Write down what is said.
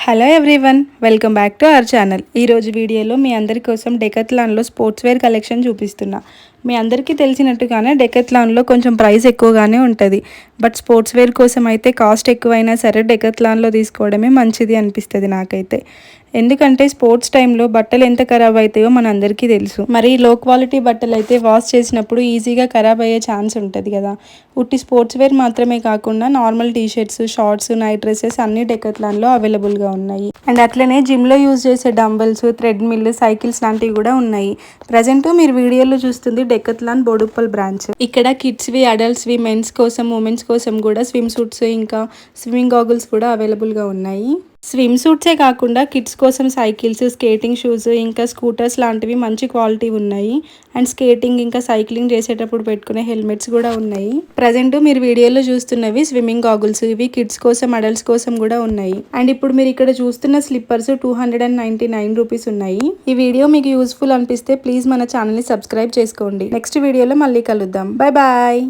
Hello everyone, welcome back to our channel. ఈరోజు వీడియోలో మీ అందరి కోసం డెకత్లాన్లో స్పోర్ట్స్ వేర్ కలెక్షన్ చూపిస్తున్నా. మీ అందరికీ తెలిసినట్టుగానే డెకత్లాన్లో కొంచెం ప్రైస్ ఎక్కువగానే ఉంటుంది. బట్ స్పోర్ట్స్ వేర్ కోసం అయితే కాస్ట్ ఎక్కువైనా సరే డెకత్లాన్లో తీసుకోవడమే మంచిది అనిపిస్తుంది నాకైతే. ఎందుకంటే స్పోర్ట్స్ టైంలో బట్టలు ఎంత ఖరాబ్ అవుతాయో మన అందరికీ తెలుసు. మరి లో క్వాలిటీ బట్టలు అయితే వాష్ చేసినప్పుడు ఈజీగా ఖరాబ్ అయ్యే ఛాన్స్ ఉంటుంది కదా. ఉట్టి స్పోర్ట్స్ వేర్ మాత్రమే కాకుండా normal T shirts, shorts, night dresses అన్ని డెకత్లాన్లో అవైలబుల్గా ఉన్నాయి. అండ్ అట్లనే జిమ్లో యూజ్ చేసే డంబెల్స్, థ్రెడ్మిల్, సైకిల్స్ లాంటివి కూడా ఉన్నాయి. ప్రజెంట్ మీరు వీడియోలో చూస్తుంది డెకత్లాన్ బోడుప్పల్ బ్రాంచ్. ఇక్కడ కిడ్స్వి, అడల్ట్స్వి, మెన్స్ కోసం, ఉమెన్స్ కోసం కూడా స్విమ్ సూట్స్ ఇంకా స్విమ్మింగ్ గాగుల్స్ కూడా అవైలబుల్గా ఉన్నాయి. స్విమ్ సూట్సే కాకుండా కిడ్స్ కోసం సైకిల్స్, స్కేటింగ్ షూస్ ఇంకా స్కూటర్స్ లాంటివి మంచి క్వాలిటీ ఉన్నాయి. అండ్ స్కేటింగ్ ఇంకా సైక్లింగ్ చేసేటప్పుడు పెట్టుకునే హెల్మెట్స్ కూడా ఉన్నాయి. ప్రజెంట్ మీరు వీడియోలో చూస్తున్నవి స్విమ్మింగ్ గాగుల్స్. ఇవి కిడ్స్ కోసం, అడల్ట్స్ కోసం కూడా ఉన్నాయి. అండ్ ఇప్పుడు మీరు ఇక్కడ చూస్తున్న స్లిప్పర్స్ 299 రూపీస్ ఉన్నాయి. ఈ వీడియో మీకు యూస్ఫుల్ అనిపిస్తే ప్లీజ్ మన ఛానల్ని సబ్స్క్రైబ్ చేసుకోండి. నెక్స్ట్ వీడియోలో మళ్ళీ కలుద్దాం. Bye bye.